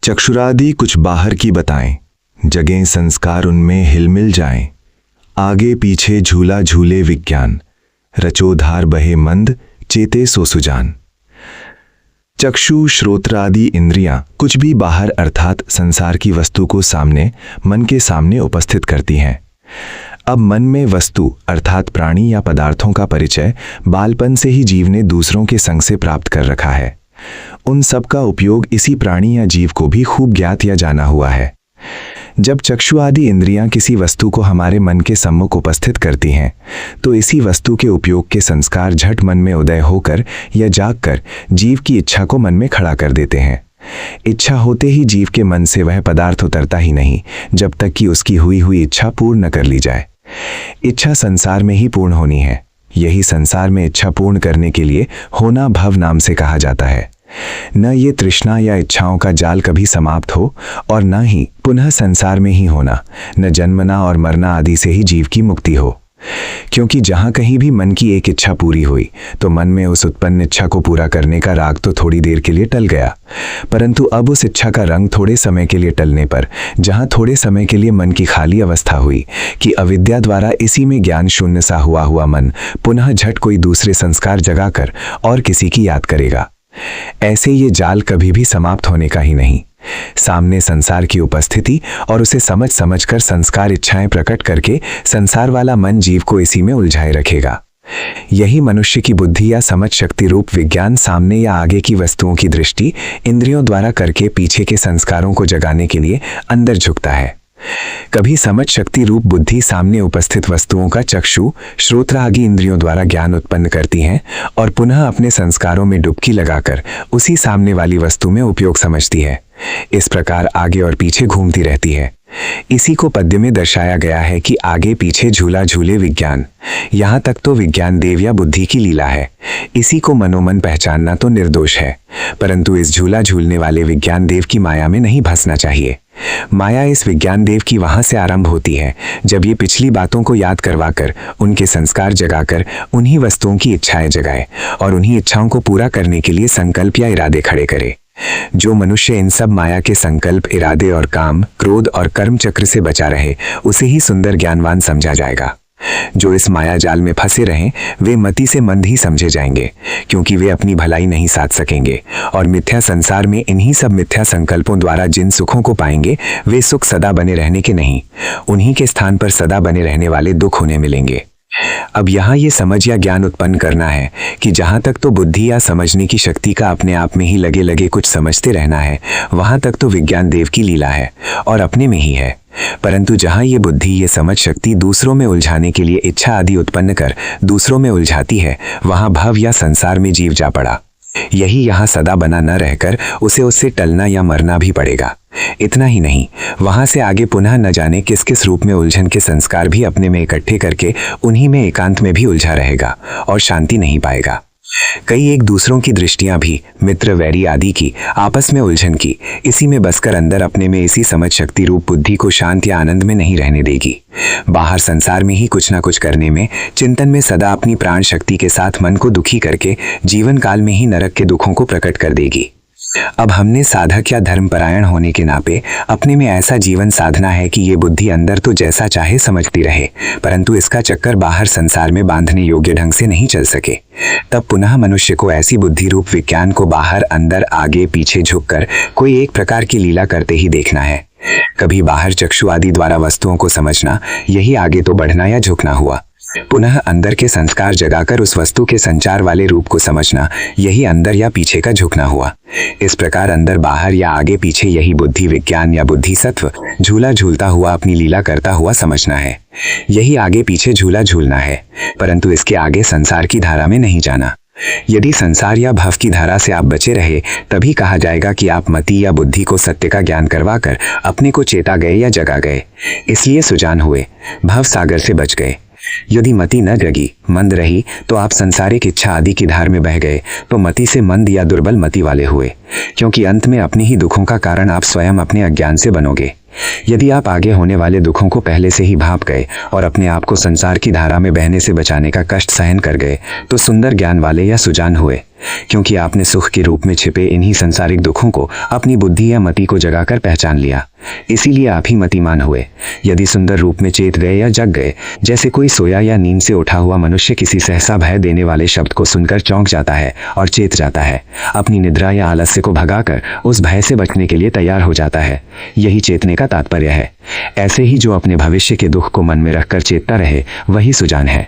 चक्षुरादि कुछ बाहर की बताएं, जगें संस्कार उनमें हिलमिल जाएं। आगे पीछे झूला झूले विज्ञान, रचोधार बहे मंद चेते सो सुजान। चक्षु श्रोत्र आदि इंद्रियां कुछ भी बाहर अर्थात संसार की वस्तु को सामने मन के सामने उपस्थित करती हैं। अब मन में वस्तु अर्थात प्राणी या पदार्थों का परिचय बालपन से ही जीव ने दूसरों के संग से प्राप्त कर रखा है। उन सब का उपयोग इसी प्राणी या जीव को भी खूब ज्ञात या जाना हुआ है। जब चक्षु आदि इंद्रियां किसी वस्तु को हमारे मन के सम्मुख उपस्थित करती हैं, तो इसी वस्तु के उपयोग के संस्कार झट मन में उदय होकर या जागकर जीव की इच्छा को मन में खड़ा कर देते हैं। इच्छा होते ही जीव के मन से वह पदार्थ उतरता ही नहीं, जब तक कि उसकी हुई हुई इच्छा पूर्ण न कर ली जाए। इच्छा संसार में ही पूर्ण होनी है। यही संसार में इच्छा पूर्ण करने के लिए होना भव नाम से कहा जाता है। न ये तृष्णा या इच्छाओं का जाल कभी समाप्त हो और न ही पुनः संसार में ही होना, न जन्मना और मरना आदि से ही जीव की मुक्ति हो। क्योंकि जहां कहीं भी मन की एक इच्छा पूरी हुई तो मन में उस उत्पन्न इच्छा को पूरा करने का राग तो थोड़ी देर के लिए टल गया, परंतु अब उस इच्छा का रंग थोड़े समय के लिए टलने पर जहां थोड़े समय के लिए मन की खाली अवस्था हुई कि अविद्या द्वारा इसी में ज्ञान शून्य सा हुआ मन पुनः झट कोई दूसरे संस्कार जगाकर और किसी की याद करेगा। ऐसे ये जाल कभी भी समाप्त होने का ही नहीं। सामने संसार की उपस्थिति और उसे समझ समझकर संस्कार इच्छाएं प्रकट करके संसार वाला मन जीव को इसी में उलझाए रखेगा। यही मनुष्य की बुद्धि या समझ शक्ति रूप विज्ञान सामने या आगे की वस्तुओं की दृष्टि इंद्रियों द्वारा करके पीछे के संस्कारों को जगाने के लिए अंदर झुकता है। कभी समझ शक्ति रूप बुद्धि सामने उपस्थित वस्तुओं का चक्षु श्रोत्र आदि इंद्रियों द्वारा ज्ञान उत्पन्न करती हैं और पुनः अपने संस्कारों में डुबकी लगाकर उसी सामने वाली वस्तु में उपयोग समझती है। इस प्रकार आगे और पीछे घूमती रहती है। इसी को पद्य में दर्शाया गया है कि आगे पीछे झूला झूले विज्ञान। यहाँ तक तो विज्ञान देव या बुद्धि की लीला है। इसी को मनोमन पहचानना तो निर्दोष है, परंतु इस झूला झूलने वाले विज्ञान देव की माया में नहीं फंसना चाहिए। माया इस विज्ञान देव की वहां से आरंभ होती है जब ये पिछली बातों को याद करवाकर उनके संस्कार जगाकर उन्हीं वस्तुओं की इच्छाएं जगाए और उन्हीं इच्छाओं को पूरा करने के लिए संकल्प या इरादे खड़े करे। जो मनुष्य इन सब माया के संकल्प, इरादे और काम, क्रोध और कर्म चक्र से बचा रहे उसे ही सुंदर ज्ञानवान समझा जाएगा। जो इस माया जाल में फंसे रहें वे मति से मंद ही समझे जाएंगे, क्योंकि वे अपनी भलाई नहीं साध सकेंगे और मिथ्या संसार में इन्हीं सब मिथ्या संकल्पों द्वारा जिन सुखों को पाएंगे वे सुख सदा बने रहने के नहीं, उन्हीं के स्थान पर सदा बने रहने वाले दुख उन्हें मिलेंगे। अब यहाँ ये समझ या ज्ञान उत्पन्न करना है कि जहाँ तक तो बुद्धि या समझने की शक्ति का अपने आप में ही लगे लगे कुछ समझते रहना है, वहाँ तक तो विज्ञान देव की लीला है और अपने में ही है। परंतु जहाँ ये बुद्धि, ये समझ शक्ति दूसरों में उलझाने के लिए इच्छा आदि उत्पन्न कर दूसरों में उलझाती है, वहाँ भव या संसार में जीव जा पड़ा। यही यहाँ सदा बना न रहकर उसे उससे टलना या मरना भी पड़ेगा। इतना ही नहीं, वहां से आगे पुनः न जाने किस किस रूप में उलझन के संस्कार भी अपने में इकट्ठे करके उन्हीं में एकांत में भी उलझा रहेगा और शांति नहीं पाएगा। कई एक दूसरों की दृष्टियां भी मित्र वैरी आदि की आपस में उलझन की इसी में बसकर अंदर अपने में इसी समझ शक्ति रूप बुद्धि को शांत या आनंद में नहीं रहने देगी। बाहर संसार में ही कुछ ना कुछ करने में, चिंतन में सदा अपनी प्राण शक्ति के साथ मन को दुखी करके जीवन काल में ही नरक के दुखों को प्रकट कर देगी। अब हमने साधक या धर्मपरायण होने के नाते अपने में ऐसा जीवन साधना है कि ये बुद्धि अंदर तो जैसा चाहे समझती रहे, परंतु इसका चक्कर बाहर संसार में बांधने योग्य ढंग से नहीं चल सके। तब पुनः मनुष्य को ऐसी बुद्धि रूप विज्ञान को बाहर अंदर आगे पीछे झुककर कोई एक प्रकार की लीला करते ही देखना है। कभी बाहर चक्षु आदि द्वारा वस्तुओं को समझना, यही आगे तो बढ़ना या झुकना हुआ। पुनः अंदर के संस्कार जगाकर उस वस्तु के संचार वाले रूप को समझना, यही अंदर या पीछे का झुकना हुआ। इस प्रकार अंदर बाहर या आगे पीछे यही बुद्धि विज्ञान या बुद्धि सत्व झूला झूलता हुआ अपनी लीला करता हुआ समझना है। यही आगे पीछे झूला झूलना है, परंतु इसके आगे संसार की धारा में नहीं जाना। यदि संसार या भव की धारा से आप बचे रहे तभी कहा जाएगा कि आप मति या बुद्धि को सत्य का ज्ञान करवाकर अपने को चेता गए या जगा गए, इसलिए सुजान हुए, भव सागर से बच गए। यदि मति न जगी, मंद रही, तो आप संसारिक इच्छा आदि की धार में बह गए तो मति से मंद या दुर्बल मति वाले हुए, क्योंकि अंत में अपने ही दुखों का कारण आप स्वयं अपने अज्ञान से बनोगे। यदि आप आगे होने वाले दुखों को पहले से ही भांप गए और अपने आप को संसार की धारा में बहने से बचाने का कष्ट सहन कर गए तो सुंदर ज्ञान वाले या सुजान हुए। क्योंकि आपने सुख के रूप में छिपे इन्हीं संसारिक दुखों को अपनी बुद्धि या मति को जगाकर पहचान लिया। इसीलिए आप ही मतिमान हुए। यदि सुंदर रूप में चेत गए या जग गए, जैसे कोई सोया या नींद से उठा हुआ मनुष्य किसी सहसा भय देने वाले शब्द को सुनकर चौंक जाता है और चेत जाता है, अपनी निद्रा या आलस्य को भगाकर उस भय से बचने के लिए तैयार हो जाता है, यही चेतने का तात्पर्य है। ऐसे ही जो अपने भविष्य के दुख को मन में रखकर चेतता रहे, वही सुजान है।